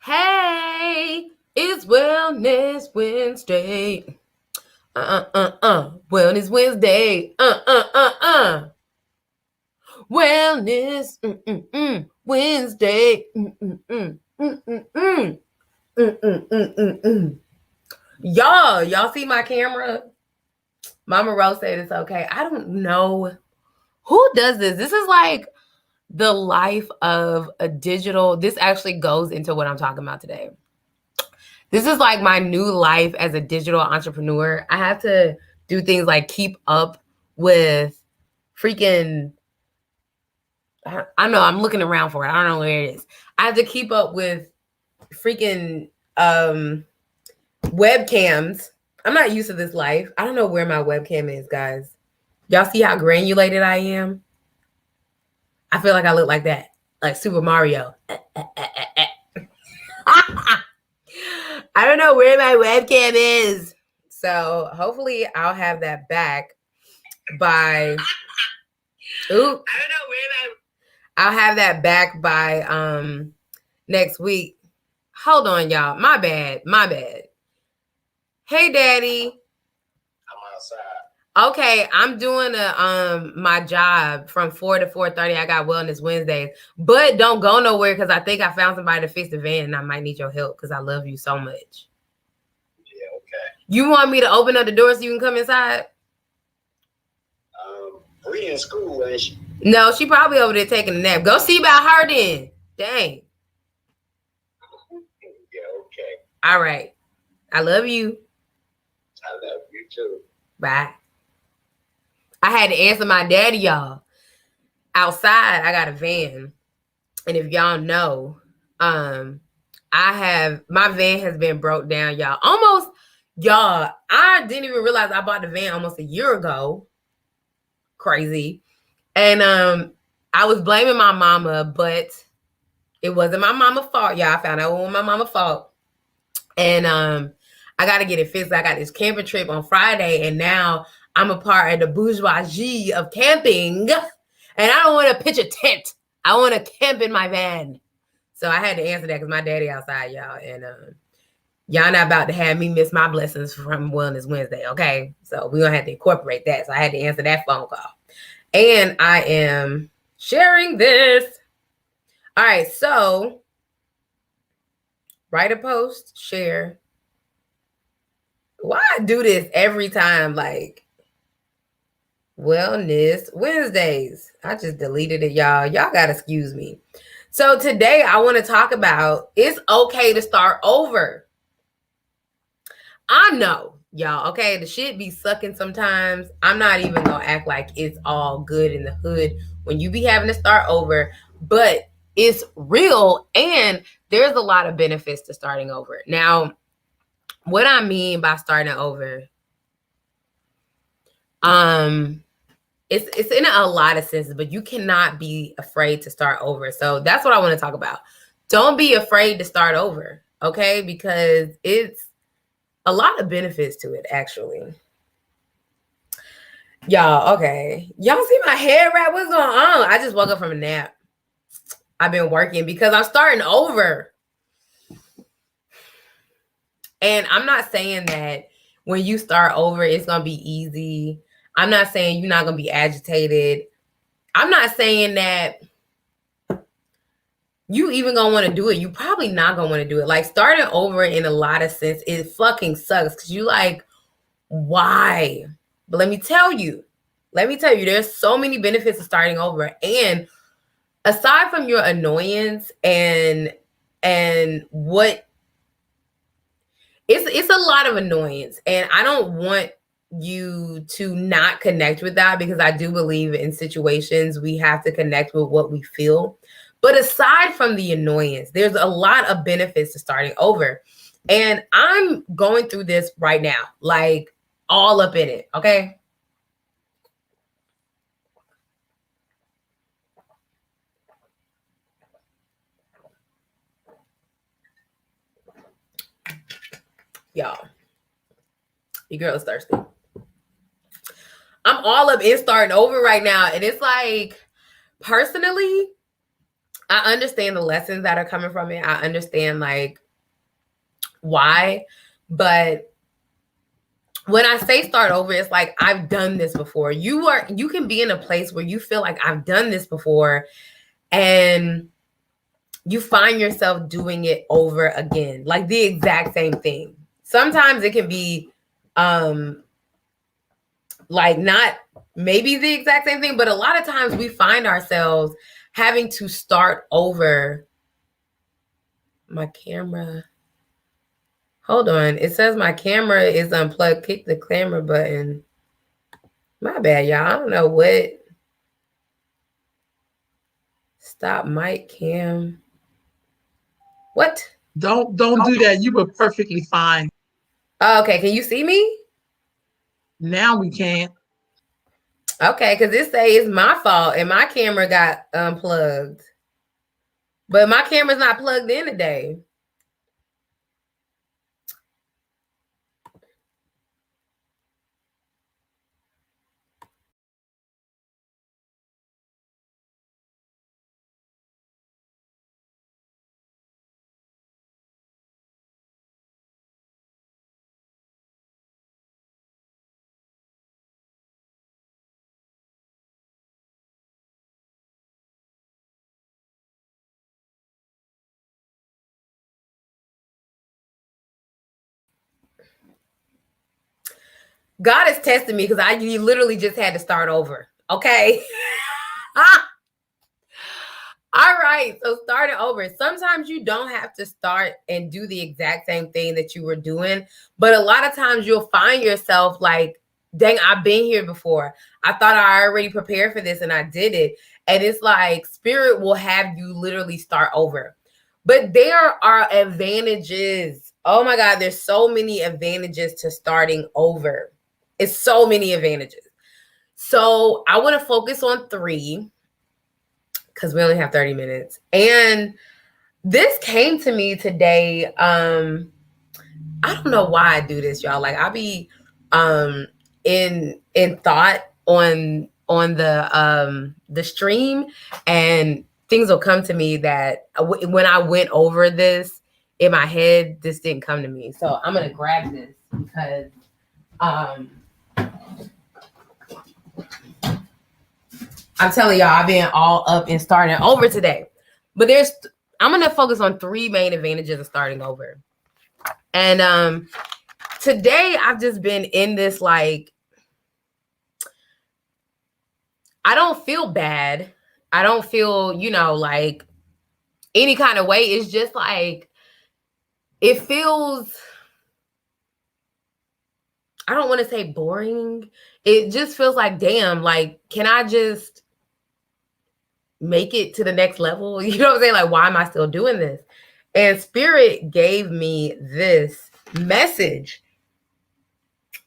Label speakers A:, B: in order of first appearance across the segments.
A: Hey, it's Wellness Wednesday. Wellness Wednesday. Wellness Wednesday. Y'all see my camera? Mama Rose said it's okay. I don't know who does this. This is like the life of a digital. This actually goes into what I'm talking about today. This is like my new life as a digital entrepreneur. I have to do things like keep up with freaking, I know I'm looking around for it. I don't know where it is. I have to keep up with freaking webcams. I'm not used to this life. I don't know where my webcam is, guys. Y'all see how granulated I am? I feel like I look like that, like Super Mario. I don't know where my webcam is. So hopefully I'll have that back by I'll have that back by next week. Hold on, y'all. My bad. Hey Daddy.
B: I'm outside.
A: Okay, I'm doing my job from 4 to 4:30. I got Wellness Wednesdays. But don't go nowhere because I think I found somebody to fix the van and I might need your help because I love you so much.
B: Yeah, okay.
A: You want me to open up the door so you can come inside?
B: Bree in school, ain't she?
A: No, she probably over there taking a nap. Go see about her then. Dang.
B: Yeah, okay.
A: All right. I love you.
B: I love you too.
A: Bye. I had to answer my daddy, y'all. Outside, I got a van. And if y'all know, my van has been broke down, y'all. I didn't even realize I bought the van almost a year ago. Crazy. And I was blaming my mama, but it wasn't my mama's fault, y'all. I found out it wasn't my mama's fault. And I got to get it fixed. I got this camping trip on Friday, and now I'm a part of the bourgeoisie of camping. And I don't want to pitch a tent. I want to camp in my van. So I had to answer that because my daddy outside, y'all. And y'all not about to have me miss my blessings from Wellness Wednesday, okay? So we're going to have to incorporate that. So I had to answer that phone call. And I am sharing this. All right, so write a post, share. Why I do this every time? Like, Wellness Wednesdays. I just deleted it, y'all. Y'all got to excuse me. So today I want to talk about it's okay to start over. I know, y'all, okay, the shit be sucking sometimes. I'm not even going to act like it's all good in the hood when you be having to start over, but it's real and there's a lot of benefits to starting over. Now, what I mean by starting over, it's in a lot of senses, but you cannot be afraid to start over. So that's what I want to talk about. Don't be afraid to start over, okay? Because it's a lot of benefits to it, actually. Y'all, okay. Y'all see my hair wrap? What's going on? I just woke up from a nap. I've been working because I'm starting over. And I'm not saying that when you start over, it's going to be easy. I'm not saying you're not going to be agitated. I'm not saying that you even going to want to do it. You probably not going to want to do it. Like starting over in a lot of sense, it fucking sucks because you like, why? But let me tell you, there's so many benefits of starting over. And aside from your annoyance and what it's a lot of annoyance. And I don't want you to not connect with that because I do believe in situations we have to connect with what we feel. But aside from the annoyance, there's a lot of benefits to starting over. And I'm going through this right now, like all up in it, okay? Y'all, your girl is thirsty. I'm all up in starting over right now. And it's like, personally, I understand the lessons that are coming from it. I understand like why, but when I say start over, it's like I've done this before. You can be in a place where you feel like I've done this before, and you find yourself doing it over again, like the exact same thing. Sometimes it can be like not maybe the exact same thing, but a lot of times we find ourselves having to start over. My camera. Hold on. It says my camera is unplugged. Click the camera button. My bad, y'all. I don't know what. Stop mic cam. What?
C: Don't do that. You were perfectly fine.
A: Oh, okay. Can you see me?
C: Now we can.
A: Okay, because it say it's my fault and my camera got unplugged. But my camera's not plugged in today. God is testing me because you literally just had to start over. Okay. All right. So starting over. Sometimes you don't have to start and do the exact same thing that you were doing. But a lot of times you'll find yourself like, dang, I've been here before. I thought I already prepared for this and I did it. And it's like spirit will have you literally start over. But there are advantages. Oh my God, there's so many advantages to starting over. It's so many advantages. So I want to focus on 3 because we only have 30 minutes. And this came to me today. I don't know why I do this, y'all. Like I be in thought on the stream, and things will come to me that when I went over this in my head, this didn't come to me. So I'm gonna grab this because I'm telling y'all, I've been all up and starting over today. But I'm going to focus on 3 main advantages of starting over. And today I've just been in this, like, I don't feel bad. I don't feel, like any kind of way. It's just like, it feels, I don't want to say boring. It just feels like, damn, like, can I just make it to the next level? You know what I'm saying? Like, why am I still doing this? And Spirit gave me this message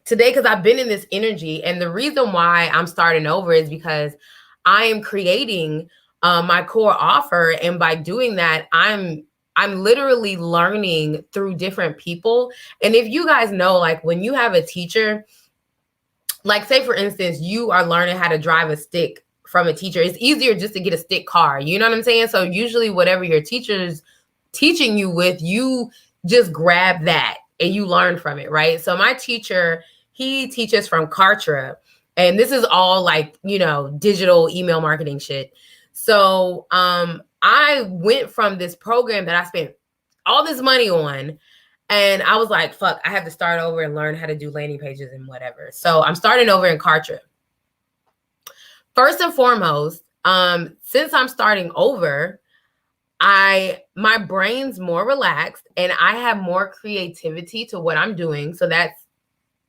A: today because I've been in this energy. And the reason why I'm starting over is because I am creating my core offer. And by doing that, I'm literally learning through different people. And if you guys know, like when you have a teacher, like say for instance, you are learning how to drive a stick from a teacher, it's easier just to get a stick car. You know what I'm saying? So usually whatever your teacher's teaching you with, you just grab that and you learn from it, right? So my teacher, he teaches from Kartra, and this is all like, digital email marketing shit. So I went from this program that I spent all this money on, and I was like, fuck, I have to start over and learn how to do landing pages and whatever. So I'm starting over in Kartra. First and foremost, since I'm starting over, my brain's more relaxed and I have more creativity to what I'm doing. So that's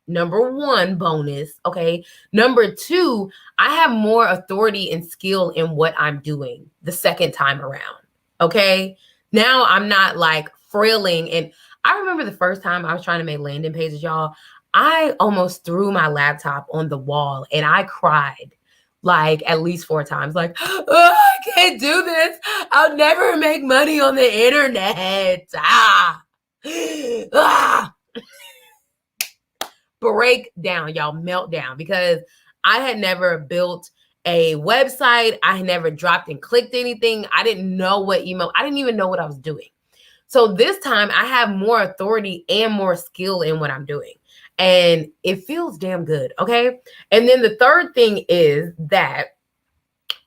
A: number 1 bonus. Okay. Number 2, I have more authority and skill in what I'm doing the second time around. Okay. Now I'm not like frailing. And I remember the first time I was trying to make landing pages, y'all, I almost threw my laptop on the wall and I cried like at least 4 times, like, oh, I can't do this. I'll never make money on the internet. Break down, y'all, melt down, because I had never built a website. I never dropped and clicked anything. I didn't know what email, I didn't even know what I was doing. So this time I have more authority and more skill in what I'm doing. And it feels damn good. Okay. And then the third thing is that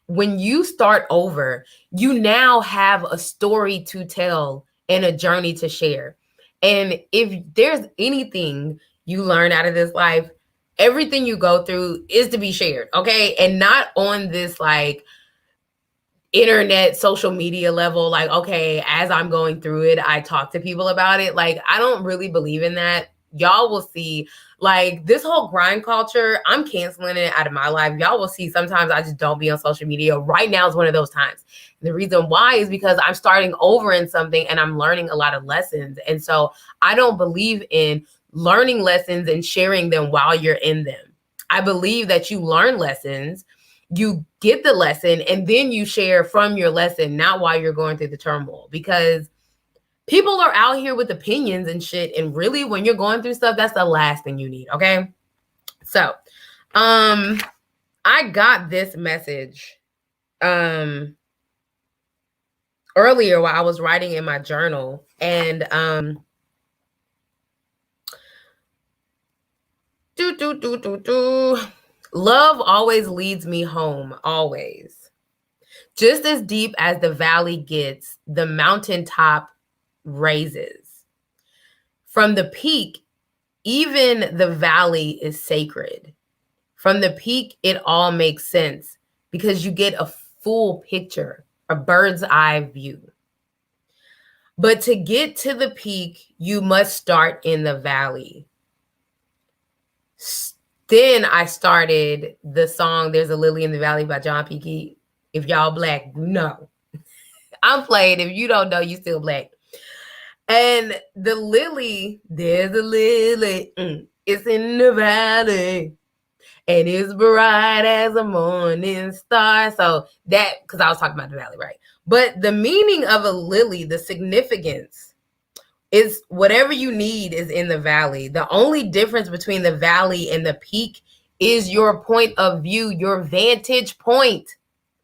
A: when you start over, you now have a story to tell and a journey to share. And if there's anything you learn out of this life, everything you go through is to be shared. Okay. And not on this like internet social media level, like, okay, as I'm going through it, I talk to people about it. Like, I don't really believe in that. Y'all will see, like, this whole grind culture, I'm canceling it out of my life. Y'all will see sometimes I just don't be on social media. Right now is one of those times. The reason why is because I'm starting over in something and I'm learning a lot of lessons. And so I don't believe in learning lessons and sharing them while you're in them. I believe that you learn lessons, you get the lesson, and then you share from your lesson, not while you're going through the turmoil, because people are out here with opinions and shit. And really, when you're going through stuff, that's the last thing you need. Okay. So, I got this message, earlier while I was writing in my journal, and, love always leads me home, always. Just as deep as the valley gets, the mountaintop raises. From the peak, even the valley is sacred. From the peak, it all makes sense because you get a full picture, a bird's eye view. But to get to the peak, you must start in the valley. Then I started the song "There's a Lily in the Valley" by John P. Key. If y'all black, you know. I'm playing. If you don't know, you still black. And the lily, there's a lily, it's in the valley, and it's bright as a morning star. So that, because I was talking about the valley, right? But the meaning of a lily, the significance is whatever you need is in the valley. The only difference between the valley and the peak is your point of view, your vantage point.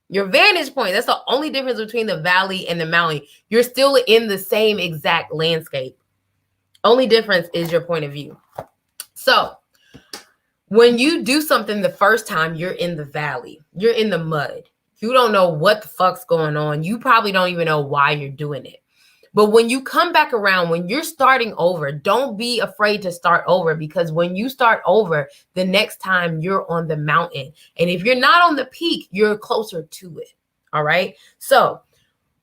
A: Your vantage point. That's the only difference between the valley and the mountain. You're still in the same exact landscape. Only difference is your point of view. So when you do something the first time, you're in the valley. You're in the mud. You don't know what the fuck's going on. You probably don't even know why you're doing it. But when you come back around, when you're starting over, don't be afraid to start over, because when you start over, the next time you're on the mountain. And if you're not on the peak, you're closer to it. All right. So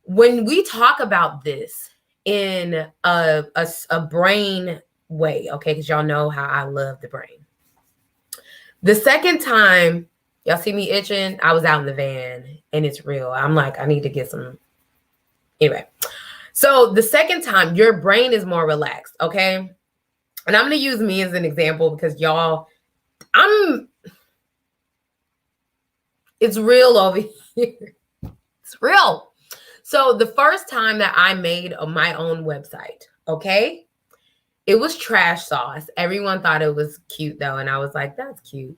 A: when we talk about this in a brain way, okay, because y'all know how I love the brain. The second time y'all see me itching, I was out in the van, and it's real. I'm like, I need to get some. Anyway. So the second time, your brain is more relaxed, okay? And I'm going to use me as an example because y'all, it's real over here. It's real. So the first time that I made my own website, okay? It was trash sauce. Everyone thought it was cute though. And I was like, that's cute.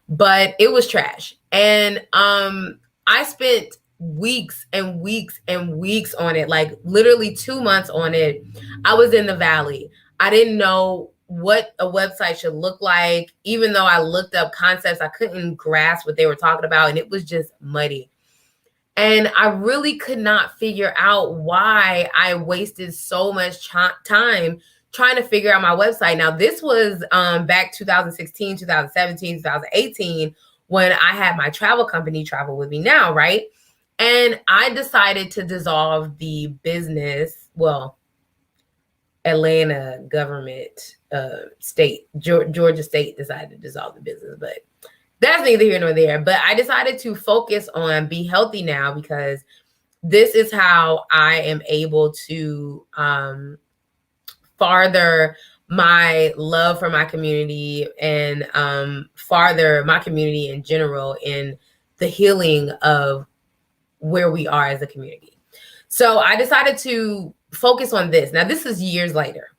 A: But it was trash. And I spent weeks and weeks and weeks on it, like literally 2 months on it. I was in the valley. I didn't know what a website should look like. Even though I looked up concepts, I couldn't grasp what they were talking about, and it was just muddy. And I really could not figure out why I wasted so much time trying to figure out my website. Now, this was back 2016, 2017, 2018, when I had my travel company, Travel With Me Now, right? And I decided to dissolve the business, well, Atlanta government, state, Georgia state decided to dissolve the business, but that's neither here nor there. But I decided to focus on Be Healthy Now, because this is how I am able to farther my love for my community and farther my community in general in the healing of where we are as a community. So I decided to focus on this. Now, this is years later.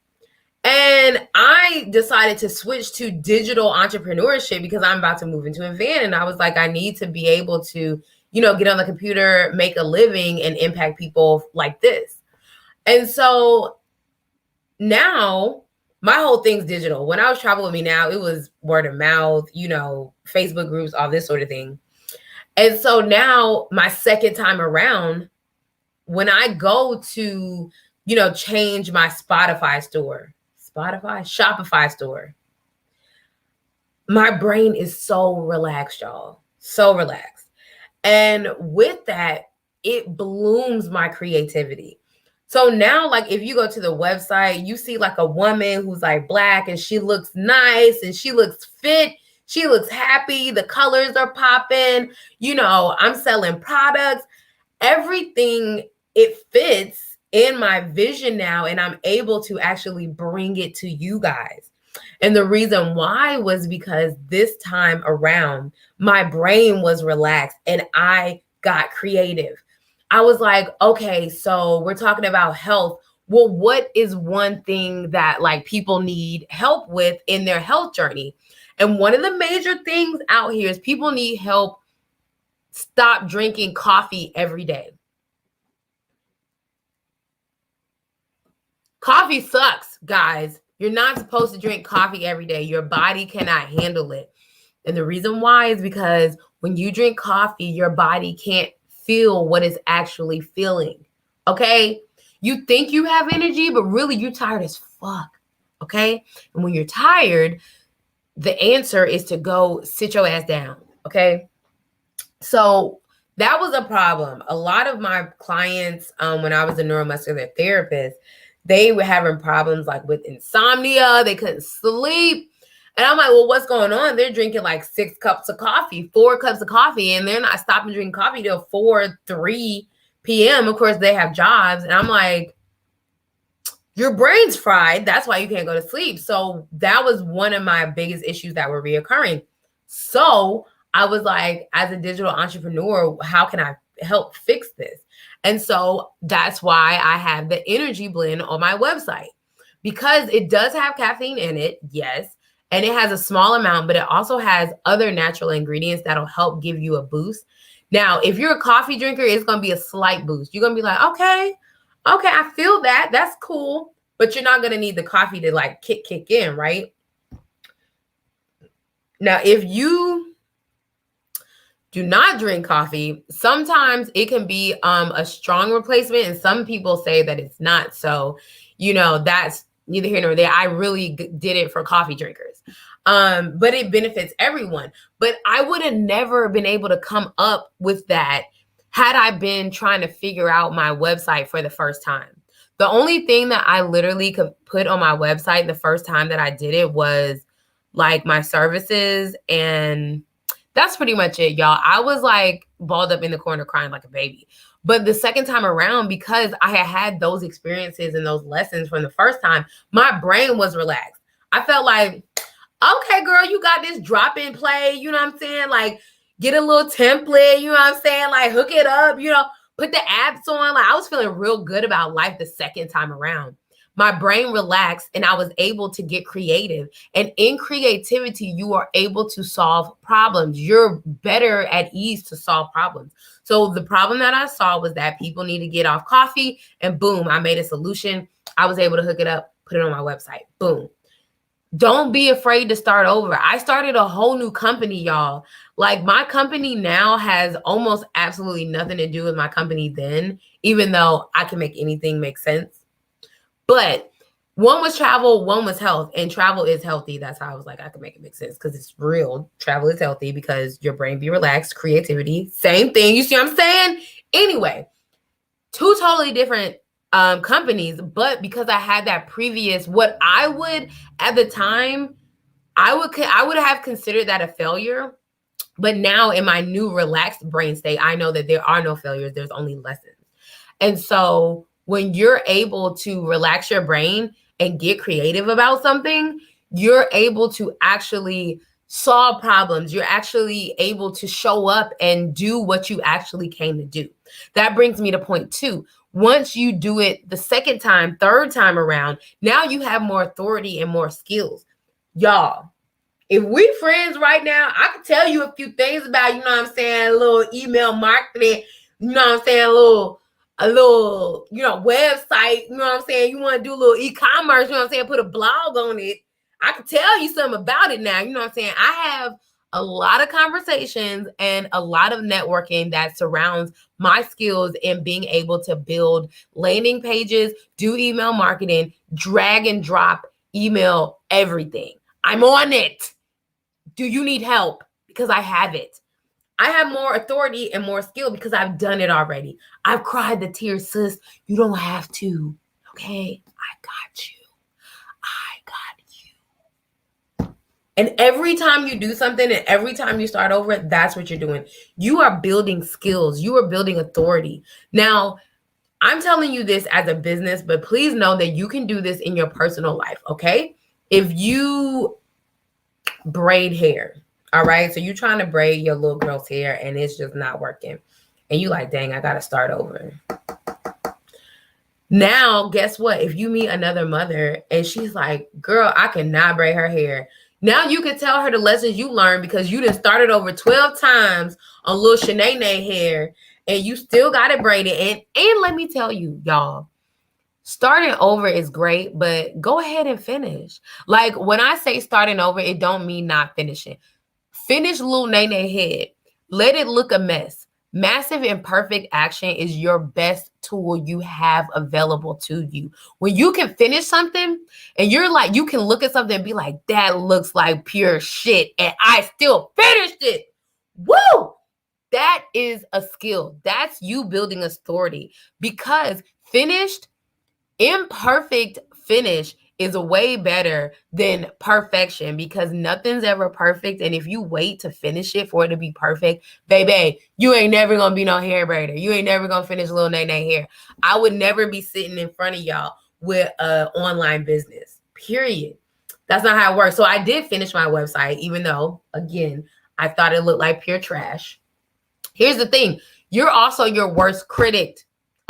A: And I decided to switch to digital entrepreneurship because I'm about to move into a van. And I was like, I need to be able to, get on the computer, make a living, and impact people like this. And so now my whole thing's digital. When I was Travel With Me Now, it was word of mouth, Facebook groups, all this sort of thing. And so now my second time around, when I go to, change my Shopify store, my brain is so relaxed, y'all. So relaxed. And with that, it blooms my creativity. So now, like, if you go to the website, you see like a woman who's like Black and she looks nice and she looks fit. She looks happy. The colors are popping. I'm selling products. Everything, it fits in my vision now, and I'm able to actually bring it to you guys. And the reason why was because this time around, my brain was relaxed and I got creative. I was like, okay, so we're talking about health. Well, what is one thing that like people need help with in their health journey? And one of the major things out here is people need help stop drinking coffee every day. Coffee sucks, guys. You're not supposed to drink coffee every day. Your body cannot handle it. And the reason why is because when you drink coffee, your body can't feel what it's actually feeling. Okay? You think you have energy, but really you're tired as fuck. Okay? And when you're tired, the answer is to go sit your ass down. Okay? So that was a problem. A lot of my clients, when I was a neuromuscular therapist, they were having problems like with insomnia. They couldn't sleep. And I'm like, well, what's going on? They're drinking like 6 cups of coffee, 4 cups of coffee, and they're not stopping drinking coffee till 3 p.m. Of course, they have jobs. And I'm like, your brain's fried. That's why you can't go to sleep. So that was one of my biggest issues that were reoccurring. So I was like, as a digital entrepreneur, how can I help fix this? And so that's why I have the energy blend on my website, because it does have caffeine in it. Yes. And it has a small amount, but it also has other natural ingredients that'll help give you a boost. Now, if you're a coffee drinker, it's going to be a slight boost. You're going to be like, okay, I feel that. That's cool. But you're not going to need the coffee to like kick in, right? Now, if you do not drink coffee, sometimes it can be a strong replacement. And some people say that it's not. So, that's neither here nor there. I really did it for coffee drinkers. But it benefits everyone. But I would have never been able to come up with that had I been trying to figure out my website for the first time. The only thing that I literally could put on my website the first time that I did it was like my services, and that's pretty much it, y'all. I was like balled up in the corner crying like a baby. But the second time around, because I had those experiences and those lessons from the first time, my brain was relaxed. I felt like, okay, girl, you got this drop in play. You know what I'm saying? Like, get a little template. You know what I'm saying? Like, hook it up, put the apps on. Like, I was feeling real good about life the second time around. My brain relaxed and I was able to get creative. And in creativity, you are able to solve problems. You're better at ease to solve problems. So the problem that I saw was that people need to get off coffee, and boom, I made a solution. I was able to hook it up, put it on my website. Boom. Don't be afraid to start over. I started a whole new company, y'all. Like, my company now has almost absolutely nothing to do with my company then, even though I can make anything make sense. But one was travel, one was health, and travel is healthy. That's how I was like, I can make it make sense because it's real. Travel is healthy because your brain be relaxed, creativity, same thing. You see what I'm saying? Anyway, 2 totally different companies, but because I had that previous, what I would at the time, I would have considered that a failure. But now in my new relaxed brain state, I know that there are no failures. There's only lessons. And so when you're able to relax your brain and get creative about something, you're able to actually solve problems. You're actually able to show up and do what you actually came to do. That brings me to point 2. Once you do it the second time, third time around, now you have more authority and more skills. Y'all, if we friends right now, I can tell you a few things about, you know what I'm saying, a little email marketing, you know what I'm saying, a little, you know, website, you know what I'm saying, you want to do a little e-commerce, you know what I'm saying, put a blog on it. I can tell you something about it now, you know what I'm saying. I have a lot of conversations and a lot of networking that surrounds my skills in being able to build landing pages, do email marketing, drag and drop email, everything. I'm on it. Do you need help? Because I have it. I have more authority and more skill because I've done it already. I've cried the tears, sis. You don't have to. Okay? I got you. I got you. And every time you do something and every time you start over, that's what you're doing. You are building skills. You are building authority. Now, I'm telling you this as a business, but please know that you can do this in your personal life, okay? If you braid hair, all right? So you're trying to braid your little girl's hair and it's just not working. And you like, dang, I got to start over. Now, guess what? If you meet another mother and she's like, girl, I cannot braid her hair. Now you can tell her the lessons you learned because you done started over 12 times on little Shanae hair and you still got it braided. And let me tell you, y'all, starting over is great, but go ahead and finish. Like when I say starting over, it don't mean not finishing. Finish little Nene head. Let it look a mess. Massive imperfect action is your best tool you have available to you. When you can finish something and you're like, you can look at something and be like, that looks like pure shit and I still finished it. Woo! That is a skill. That's you building authority because finished, imperfect finish is way better than perfection because nothing's ever perfect. And if you wait to finish it for it to be perfect, baby, you ain't never gonna be no hair braider. You ain't never gonna finish little Nene hair. I would never be sitting in front of y'all with an online business, period. That's not how it works. So I did finish my website, even though, again, I thought it looked like pure trash. Here's the thing. You're also your worst critic.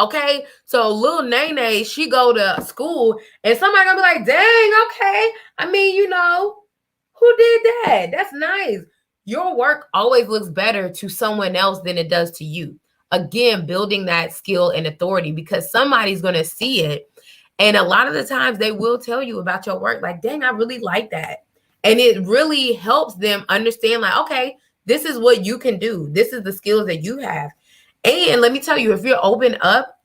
A: Okay, so little Nene, she go to school and somebody gonna be like, dang, okay. I mean, you know, who did that? That's nice. Your work always looks better to someone else than it does to you. Again, building that skill and authority because somebody's gonna see it. And a lot of the times they will tell you about your work, like, dang, I really like that. And it really helps them understand, like, okay, this is what you can do. This is the skills that you have. And let me tell you, if you're open up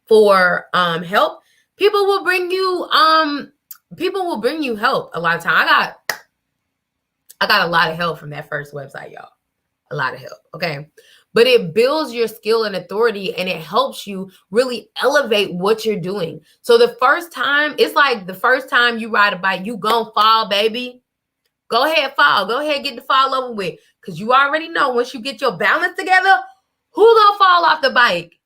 A: for help, people will bring you help a lot of time. I got a lot of help from that first website, y'all. A lot of help. Okay. But it builds your skill and authority and it helps you really elevate what you're doing. So the first time, it's like the first time you ride a bike, you gonna fall, baby. Go ahead, fall. Go ahead, get the fall over with. Because you already know once you get your balance together, who gonna fall off the bike?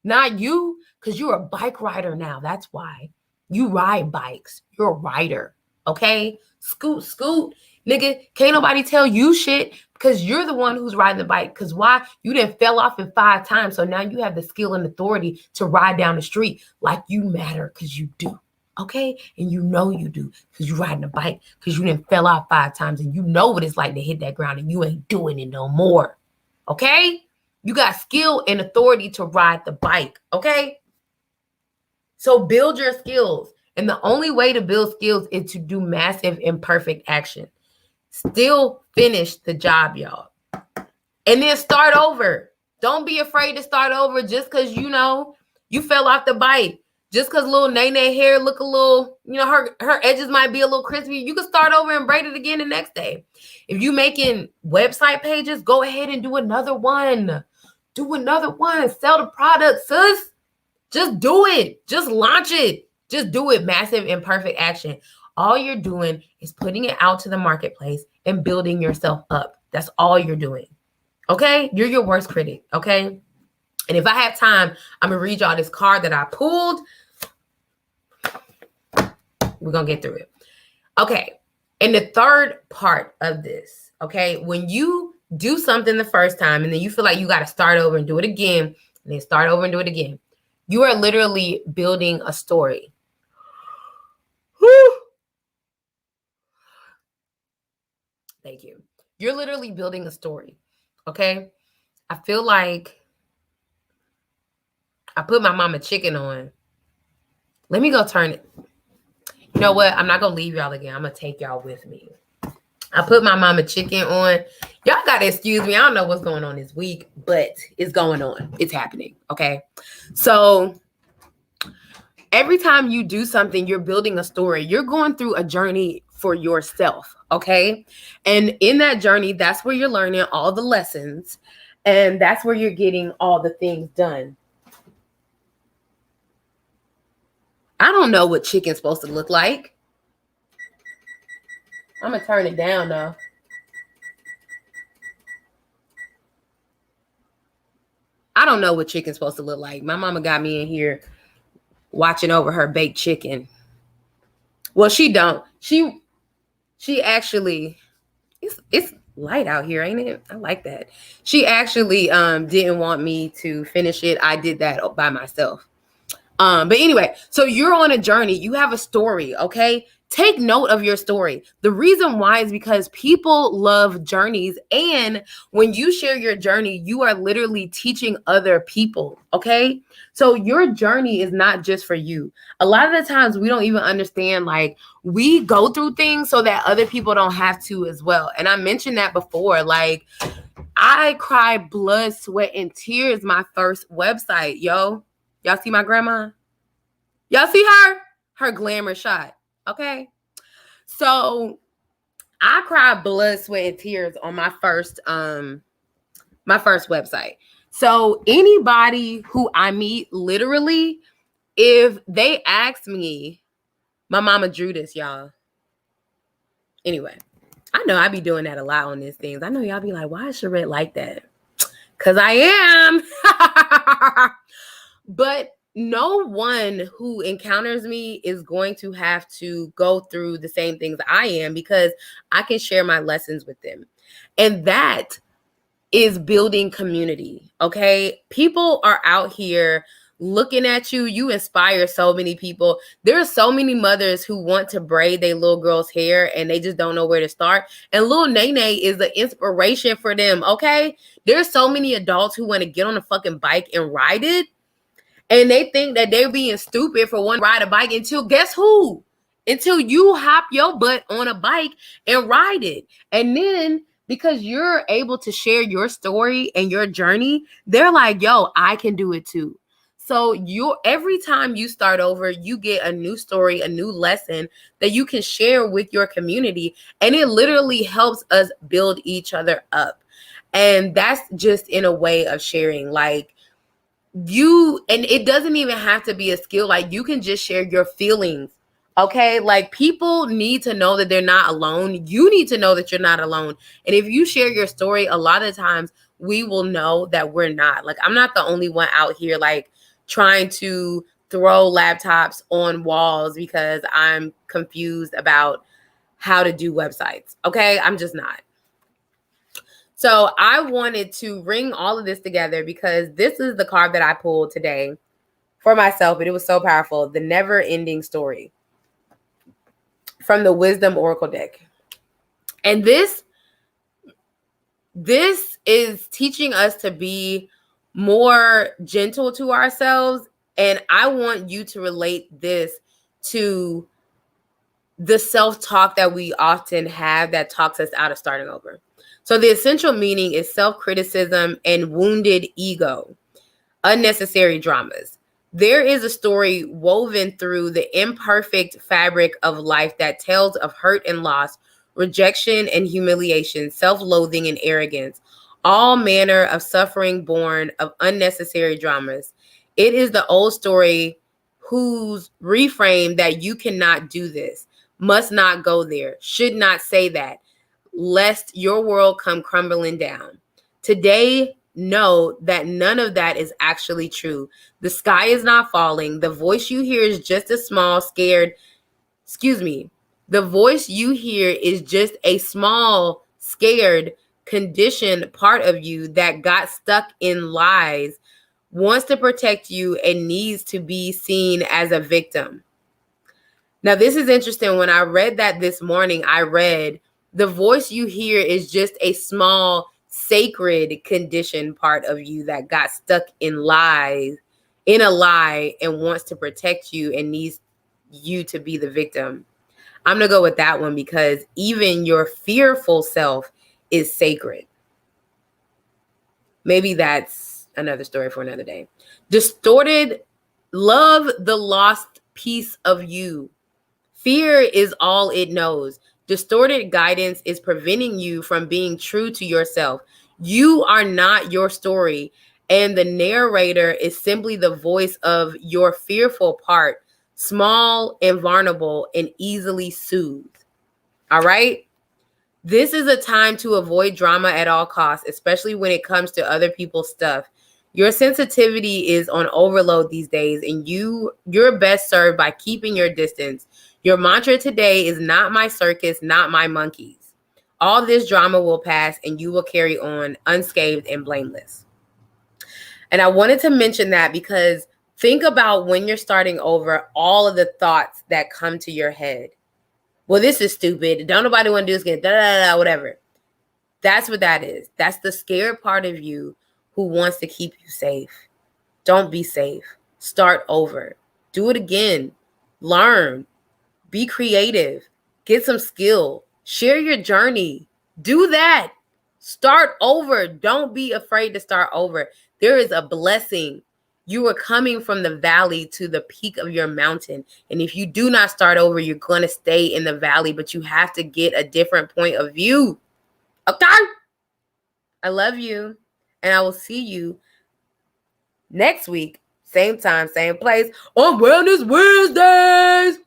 A: Not you, because you're a bike rider now. That's why. You ride bikes. You're a rider. Okay? Scoot. Nigga, can't nobody tell you shit because you're the one who's riding the bike. Because why? You done fell off in 5 times. So now you have the skill and authority to ride down the street like you matter because you do. Okay? And you know you do because you're riding a bike because you done fell off 5 times and you know what it's like to hit that ground and you ain't doing it no more. Okay? You got skill and authority to ride the bike, okay? So build your skills. And the only way to build skills is to do massive imperfect action. Still finish the job, y'all. And then start over. Don't be afraid to start over just because, you know, you fell off the bike. Just because little Nene hair look a little, you know, her edges might be a little crispy. You can start over and braid it again the next day. If you making website pages, go ahead and do another one. Do another one. Sell the product, sis. Just do it. Just launch it. Just do it. Massive imperfect action. All you're doing is putting it out to the marketplace and building yourself up. That's all you're doing. Okay? You're your worst critic. Okay? And if I have time, I'm going to read y'all this card that I pulled. We're going to get through it. Okay. And the third part of this, okay, when you do something the first time and then you feel like you got to start over and do it again, and then start over and do it again. You are literally building a story. Whew. Thank you. You're literally building a story. Okay. I feel like I put my mama chicken on. Let me go turn it. You know what? I'm not going to leave y'all again. I'm going to take y'all with me. I put my mama chicken on. Y'all got to excuse me. I don't know what's going on this week, but it's going on. It's happening. Okay. So every time you do something, you're building a story. You're going through a journey for yourself. Okay. And in that journey, that's where you're learning all the lessons. And that's where you're getting all the things done. I don't know what chicken's supposed to look like. I'm going to turn it down though. I don't know what chicken's supposed to look like. My mama got me in here watching over her baked chicken. Well, she don't. She actually, it's light out here, ain't it? I like that. She actually didn't want me to finish it. I did that by myself. But anyway, so you're on a journey. You have a story, okay? Take note of your story. The reason why is because people love journeys. And when you share your journey, you are literally teaching other people, okay? So your journey is not just for you. A lot of the times we don't even understand, like, we go through things so that other people don't have to as well. And I mentioned that before, like, I cried blood, sweat, and tears my first website, yo. Y'all see my grandma? Y'all see her? Her glamour shot. Okay. So I cried blood, sweat, and tears on my first website. So anybody who I meet, literally, if they ask me, my mama drew this, y'all. Anyway, I know I be doing that a lot on these things. I know y'all be like, why is Cherette like that? Because I am. But no one who encounters me is going to have to go through the same things I am, because I can share my lessons with them. And that is building community, okay? People are out here looking at you. You inspire so many people. There are so many mothers who want to braid their little girl's hair and they just don't know where to start. And little Nene is the inspiration for them, okay? There's so many adults who want to get on a fucking bike and ride it. And they think that they're being stupid for wanting to ride a bike until, guess who? Until you hop your butt on a bike and ride it. And then because you're able to share your story and your journey, they're like, yo, I can do it too. So every time you start over, you get a new story, a new lesson that you can share with your community. And it literally helps us build each other up. And that's just in a way of sharing, like, and it doesn't even have to be a skill. Like, you can just share your feelings. Okay. Like, people need to know that they're not alone. You need to know that you're not alone. And if you share your story, a lot of times we will know that we're not. Like, I'm not the only one out here, like, trying to throw laptops on walls because I'm confused about how to do websites. Okay. I'm just not. So I wanted to bring all of this together because this is the card that I pulled today for myself, and it was so powerful. The Never Ending Story from the Wisdom Oracle deck. And this is teaching us to be more gentle to ourselves. And I want you to relate this to the self-talk that we often have that talks us out of starting over. So the essential meaning is self-criticism and wounded ego, unnecessary dramas. There is a story woven through the imperfect fabric of life that tells of hurt and loss, rejection and humiliation, self-loathing and arrogance, all manner of suffering born of unnecessary dramas. It is the old story whose reframe that you cannot do this, must not go there, should not say that, lest your world come crumbling down. Today, know that none of that is actually true. The sky is not falling. The voice you hear is just a small, scared, the voice you hear is just a small, scared, conditioned part of you that got stuck in lies wants to protect you, and needs to be seen as a victim. Now, this is interesting. When I read that this morning, I read, the voice you hear is just a small, sacred, conditioned part of you that got stuck in a lie, and wants to protect you and needs you to be the victim. I'm going to go with that one because even your fearful self is sacred. Maybe that's another story for another day. Distorted, love the lost piece of you. Fear is all it knows. Distorted guidance is preventing you from being true to yourself. You are not your story, and the narrator is simply the voice of your fearful part, small and vulnerable and easily soothed. All right? This is a time to avoid drama at all costs, especially when it comes to other people's stuff. Your sensitivity is on overload these days, and you're best served by keeping your distance. Your mantra today is not my circus, not my monkeys. All this drama will pass, and you will carry on unscathed and blameless. And I wanted to mention that because think about when you're starting over, all of the thoughts that come to your head. Well, this is stupid. Don't nobody want to do this again. Da, da, da, whatever. That's what that is. That's the scared part of you who wants to keep you safe. Don't be safe. Start over. Do it again. Learn. Be creative. Get some skill. Share your journey. Do that. Start over. Don't be afraid to start over. There is a blessing. You are coming from the valley to the peak of your mountain. And if you do not start over, you're going to stay in the valley, but you have to get a different point of view. Okay? I love you. And I will see you next week. Same time, same place on Wellness Wednesdays.